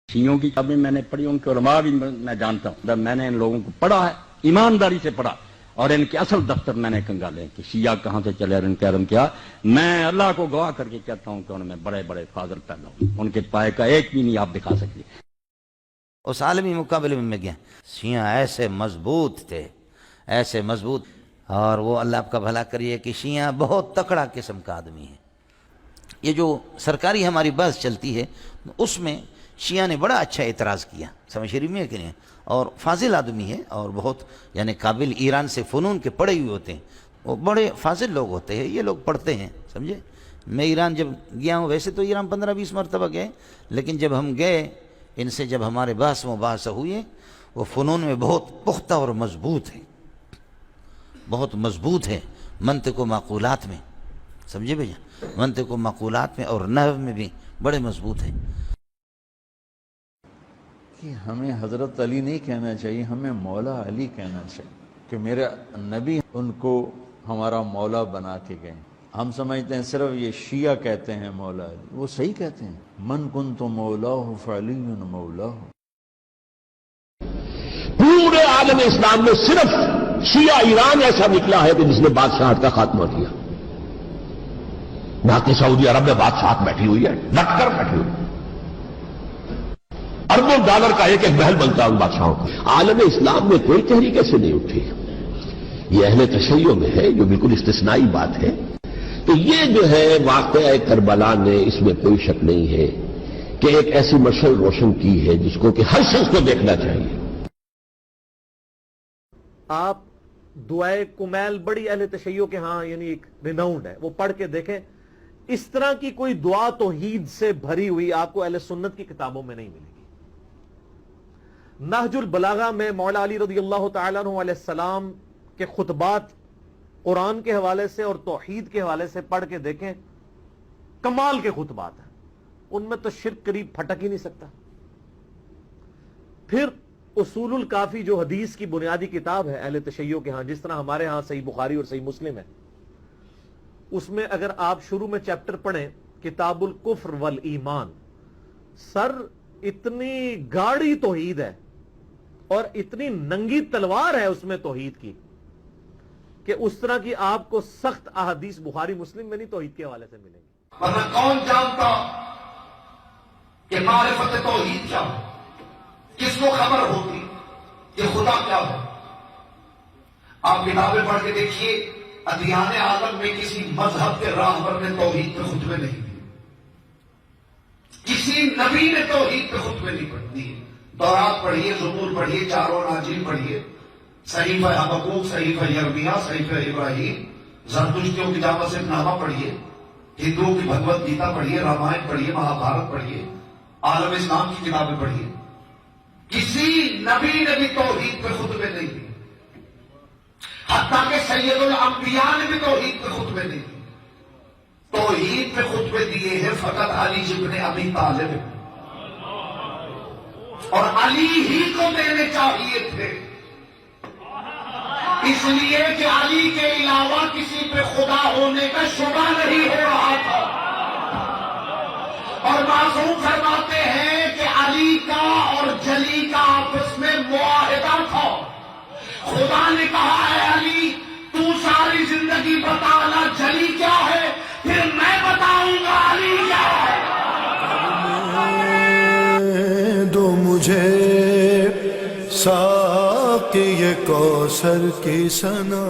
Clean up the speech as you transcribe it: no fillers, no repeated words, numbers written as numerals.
شیعوں کی کتابیں میں نے پڑھی، ان کے علماء بھی میں جانتا ہوں، میں نے ان لوگوں کو پڑھا ہے، ایمانداری سے پڑھا، اور ان کے اصل دفتر میں نے کنگالے کہ شیعہ کہاں سے چلے اور ان کے علم کیا. میں اللہ کو گواہ کر کے کہتا ہوں کہ ان میں بڑے بڑے فاضل پیدا ہوئے، ان کے پائے کا ایک بھی نہیں آپ دکھا سکتے. اس عالمی مقابلے میں گیا، شیعہ ایسے مضبوط تھے، ایسے مضبوط، اور وہ اللہ آپ کا بھلا کریے کہ شیعہ بہت تکڑا قسم کا آدمی ہے. یہ جو سرکاری ہماری بحث چلتی ہے اس میں شیعہ نے بڑا اچھا اعتراض کیا، سمجھ شریف میں ہے کہ نہیں، اور فاضل آدمی ہے اور بہت یعنی قابل، ایران سے فنون کے پڑھے ہوئے ہوتے ہیں، وہ بڑے فاضل لوگ ہوتے ہیں، یہ لوگ پڑھتے ہیں، سمجھے. میں ایران جب گیا ہوں، ویسے تو ایران 15-20 مرتبہ گئے، لیکن جب ہم گئے ان سے، جب ہمارے بحث مباحثہ ہوئے، وہ فنون میں بہت پختہ اور مضبوط ہے، بہت مضبوط ہے، منطق و معقولات میں، سمجھے بھیا، منطق و معقولات میں اور نحو میں بھی بڑے مضبوط ہیں. کہ ہمیں حضرت علی نہیں کہنا چاہیے، ہمیں مولا علی کہنا چاہیے، کہ میرے نبی ان کو ہمارا مولا بنا کے گئے. ہم سمجھتے ہیں صرف یہ شیعہ کہتے ہیں مولا علی، وہ صحیح کہتے ہیں، من کنت مولاہ فعلی مولاہ. پورے عالم اسلام میں صرف شیعہ ایران ایسا نکلا ہے کہ جس نے بادشاہت کا خاتمہ کیا. باقی سعودی عرب میں بادشاہت بیٹھی ہوئی ہے، ڈٹ کر بیٹھی ہوئی ہے، اربوں ڈالر کا ایک ایک محل بنتا ہے ان بادشاہوں کا. عالم اسلام میں کوئی تحریک ایسے نہیں اٹھی. یہ اہل تشیع میں ہے، جو بالکل استثنائی بات ہے. تو یہ جو ہے واقعہ کربلا نے، اس میں کوئی شک نہیں ہے کہ ایک ایسی مشعل روشن کی ہے جس کو کہ ہر شخص کو دیکھنا چاہیے. آپ دعائے کمیل بڑی اہل تشیع کے ہاں یعنی ایک ریناؤنڈ ہے، وہ پڑھ کے دیکھیں. اس طرح کی کوئی دعا توحید سے بھری ہوئی آپ کو اہل سنت کی کتابوں میں نہیں ملے گی. نہج البلاغہ میں مولا علی رضی اللہ تعالیٰ عنہ علیہ السلام کے خطبات قرآن کے حوالے سے اور توحید کے حوالے سے پڑھ کے دیکھیں، کمال کے خطبات ہیں، ان میں تو شرک قریب پھٹک ہی نہیں سکتا. پھر اصول الکافی جو حدیث کی بنیادی کتاب ہے اہل تشیع کے ہاں، جس طرح ہمارے ہاں صحیح بخاری اور صحیح مسلم ہے، اس میں اگر آپ شروع میں چیپٹر پڑھیں کتاب الکفر والایمان، سر اتنی گاڑی توحید ہے اور اتنی ننگی تلوار ہے اس میں توحید کی کہ اس طرح کی آپ کو سخت احادیث بخاری مسلم میں نہیں توحید کے حوالے سے ملیں گی. ورنہ کون جانتا کہ معرفت توحید کیا ہے؟ کس کو خبر ہوتی کہ خدا کیا ہے؟ آپ کتابیں پڑھ کے دیکھیے، ادیان عالم میں کسی مذہب کے راہبر نے توحید پہ خطبے نہیں دیے، کسی نبی نے توحید پہ خطبے نہیں دیے. دورات پڑھیے، زبور پڑھیے، چاروں اناجیل پڑھیے، صحیفہ حبقوق، صحیفہ یرمیہ، صحیفہ ابراہیم، زرتشتیوں کی جامع صرف نامہ پڑھیے، ہندوؤں کی بھگوت گیتا پڑھیے، رامائن پڑھیے، مہابھارت پڑھیے، عالم اسلام کی کتابیں پڑھیے، کسی نبی نے بھی توحید پہ خطبے نہیں دیے. حتیٰ کہ سید الانبیاء نے بھی توحید پہ خطبے نہیں دیے. توحید پہ خطبے دیے ہیں فقط علی ابن ابی طالب، اور علی ہی کو دینے چاہیے تھے، اس لیے کہ علی کے علاوہ کسی پہ خدا ہونے کا شبہ نہیں ہو رہا تھا. اور معصوم فرماتے ہیں کہ علی کا اور جلی کا آپس میں معاہدہ تھا. خدا نے کہا ہے علی تو ساری زندگی بتانا جلی کیا ہے، پھر میں بتاؤں گا علی کیا ہے. دو مجھے ساقی کوثر کی ثنا